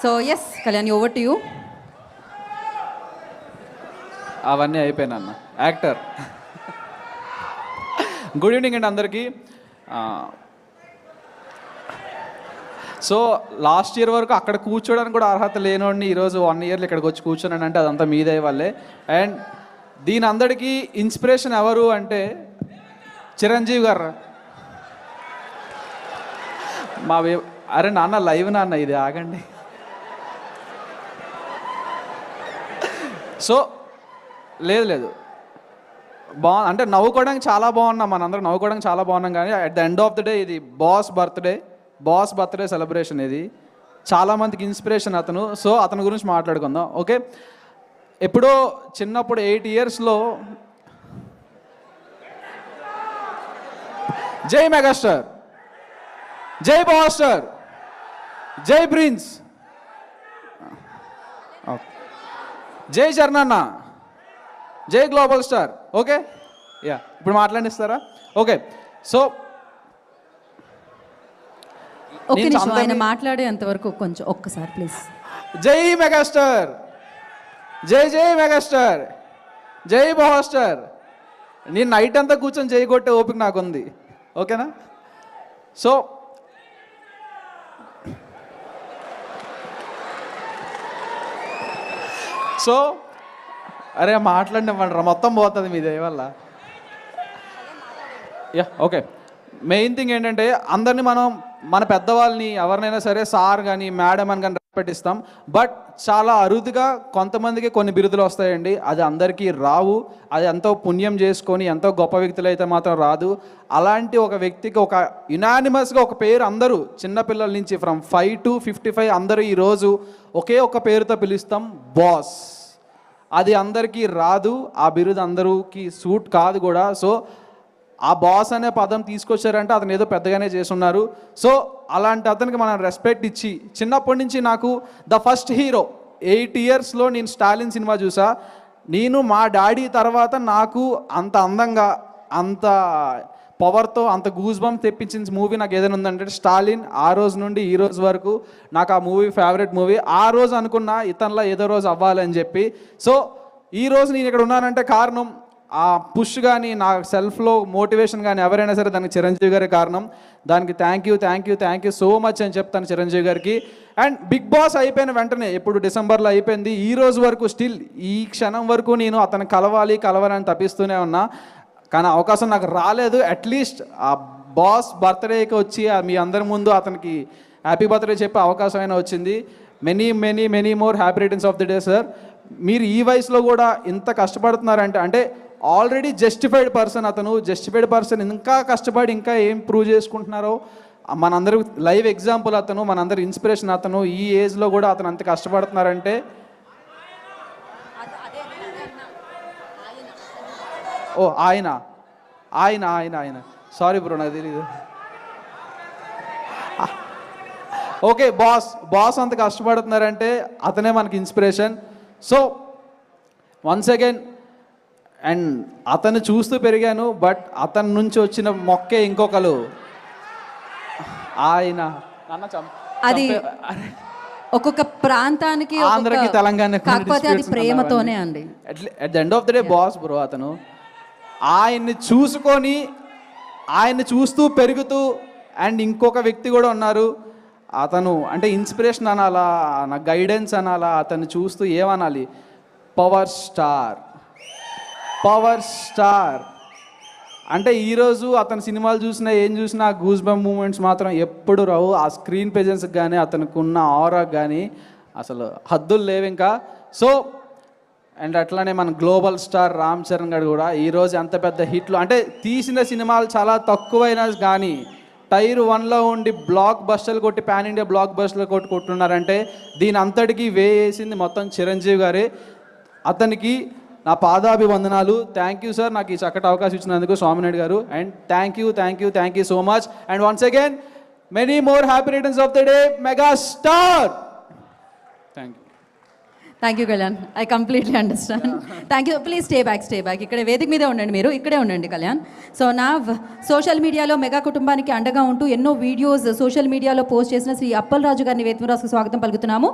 So S Kalyani, over to you. అవన్నీ అయిపోయినా అన్న యాక్టర్. గుడ్ ఈవినింగ్ అండి అందరికీ. సో లాస్ట్ ఇయర్ వరకు అక్కడ కూర్చోడానికి కూడా అర్హత లేనోడిని ఈరోజు 1 ఇయర్లో ఇక్కడికి వచ్చి కూర్చోనండి అంటే అదంతా మీదే వాళ్ళే. అండ్ దీని అందరికీ ఇన్స్పిరేషన్ ఎవరు అంటే చిరంజీవి గారు. అరే నాన్న లైవ్ నాన్న, ఇది ఆగండి. సో లేదు అంటే నవ్వుకోవడానికి చాలా బాగున్నాం, మనందరం నవ్వుకోవడానికి చాలా బాగున్నాం. కానీ at the end of the day ఇది బాస్ బర్త్డే సెలబ్రేషన్. ఇది చాలామందికి ఇన్స్పిరేషన్ అతను. సో అతని గురించి మాట్లాడుకుందాం. ఓకే, ఎప్పుడో చిన్నప్పుడు 8 ఇయర్స్లో జై మెగాస్టార్, జై బాస్టర్, జై ప్రిన్స్, జై చరణన్న, జై గ్లోబల్ స్టార్. ఓకే, యా ఇప్పుడు మాట్లాడిస్తారా? ఓకే, సో ఒక్క నిమిషం ఆయన మాట్లాడేంతవరకు కొంచెం ఒక్కసారి ప్లీజ్. జై మెగాస్టార్, జై మెగాస్టార్, జై బాస్టర్. నేను నైట్ అంతా కూర్చొని జై కొట్టే ఓపిక నాకుంది. ఓకేనా? సో అరే మాట్లాడినవ్వండి, మొత్తం పోతుంది మీ దయ వల్ల. యా ఓకే, మెయిన్ థింగ్ ఏంటంటే అందరినీ మనం మన పెద్దవాళ్ళని ఎవరినైనా సరే సార్ కానీ మేడం అని కానీ రెస్పెక్ట్ ఇస్తాం. బట్ చాలా అరుదుగా కొంతమందికి కొన్ని బిరుదులు వస్తాయండి, అది అందరికీ రావు. అది ఎంతో పుణ్యం చేసుకొని ఎంతో గొప్ప వ్యక్తులు అయితే మాత్రం రాదు. అలాంటి ఒక వ్యక్తికి ఒక యునానిమస్గా ఒక పేరు అందరూ చిన్నపిల్లల నుంచి ఫ్రమ్ 5 to 55 అందరూ ఈరోజు ఒకే ఒక పేరుతో పిలుస్తాం, బాస్. అది అందరికీ రాదు, ఆ బిరుదు అందరికీ సూట్ కాదు కూడా. సో ఆ బాస్ అనే పదం తీసుకొచ్చారంటే అతను ఏదో పెద్దగానే చేస్తున్నారు. సో అలాంటి అతనికి మనం రెస్పెక్ట్ ఇచ్చి, చిన్నప్పటి నుంచి నాకు ద ఫస్ట్ హీరో 8 ఇయర్స్లో నేను స్టాలిన్ సినిమా చూసా. నేను మా డాడీ తర్వాత నాకు అంత అందంగా, అంత పవర్తో, అంత గూస్ బంప్ తెప్పించిన మూవీ నాకు ఏదైనా ఉందంటే స్టాలిన్. ఆ రోజు నుండి ఈ రోజు వరకు నాకు ఆ మూవీ ఫేవరెట్ మూవీ. ఆ రోజు అనుకున్నా ఇతనిలా ఏదో రోజు అవ్వాలని చెప్పి. సో ఈ రోజు నేను ఇక్కడ ఉన్నానంటే కారణం ఆ పుష్ కానీ, నా సెల్ఫ్లో మోటివేషన్ కానీ ఎవరైనా సరే దానికి చిరంజీవి గారే కారణం. దానికి థ్యాంక్ యూ సో మచ్ అని చెప్తాను చిరంజీవి గారికి. అండ్ బిగ్ బాస్ అయిపోయిన వెంటనే, ఇప్పుడు డిసెంబర్లో అయిపోయింది, ఈ రోజు వరకు స్టిల్ ఈ క్షణం వరకు నేను అతను కలవాలని తప్పిస్తూనే ఉన్నా. కానీ అవకాశం నాకు రాలేదు. అట్లీస్ట్ ఆ బాస్ బర్త్డేకి వచ్చి మీ అందరి ముందు అతనికి హ్యాపీ బర్త్డే చెప్పే అవకాశం అయినా వచ్చింది. Many more happy returns of the day sir. మీరు ఈ వయసులో కూడా ఇంత కష్టపడుతున్నారంటే అంటే ఆల్రెడీ జస్టిఫైడ్ పర్సన్ ఇంకా కష్టపడి ఇంకా ఏం ప్రూవ్ చేసుకుంటున్నారో మనందరూ లైవ్ ఎగ్జాంపుల్ అతను, మనందరి ఇన్స్పిరేషన్ అతను. ఈ ఏజ్లో కూడా అతను అంత కష్టపడుతున్నారంటే ఓ ఆయన సారీ బ్రో, నాకు తెలీదు. ఓకే, బాస్ అంత కష్టపడుతున్నారంటే అతనే మనకి inspiration. So once again, and అతను చూస్తూ పెరిగాను, బట్ అతని నుంచి వచ్చిన మొక్కే ఇంకొకరు ఆయన. అది ఒక్కొక్క ప్రాంతానికి, ఆంధ్రకి, తెలంగాణ, కాకపోతే అది ప్రేమతోనే అండి. At the end of the day boss bro అతను. ఆయన్ని చూస్తూ పెరుగుతూ, అండ్ ఇంకొక వ్యక్తి కూడా ఉన్నారు, అతను అంటే ఇన్స్పిరేషన్ అనాలా, నా గైడెన్స్ అనాలా, అతన్ని చూస్తూ ఏమనాలి, పవర్ స్టార్. అంటే ఈరోజు అతని సినిమాలు ఏం చూసినా గూస్ బంప్ మూమెంట్స్ మాత్రం ఎప్పుడు రావు. ఆ స్క్రీన్ ప్రెజెన్స్కి కానీ, అతనికి ఉన్న ఆరాకి కానీ అసలు హద్దులు లేవు ఇంకా. సో అండ్ అట్లానే మన గ్లోబల్ స్టార్ రామ్ చరణ్ గారు కూడా ఈరోజు ఎంత పెద్ద హిట్లు, అంటే తీసిన సినిమాలు చాలా తక్కువైనా కానీ టైర్ 1లో ఉండి బ్లాక్ బస్టర్లు కొట్టి, పాన్ ఇండియా బ్లాక్ బస్టర్లు కొట్టుకుంటున్నారంటే దీని అంతటికీ వేసింది మొత్తం చిరంజీవి గారే. అతనికి నా పాదాభివందనాలు. థ్యాంక్ యూ సార్, నాకు ఈ చక్కటి అవకాశం ఇచ్చినందుకు స్వామినాయుడు గారు. And thank you so much. And once again many more happy returns of the day megastar. Thank you. Thank you Kalyan, I completely understand. Thank you. Please stay back. ఇక్కడ వేదిక మీదే ఉండండి, మీరు ఇక్కడే ఉండండి కళ్యాణ్. సో నా సోషల్ మీడియాలో మెగా కుటుంబానికి అండగా ఉంటూ ఎన్నో వీడియోస్ సోషల్ మీడియాలో పోస్ట్ చేసిన శ్రీ అప్పల్ రాజు గారిని వేదిక మీద స్వాగతం పలుకుతున్నాము.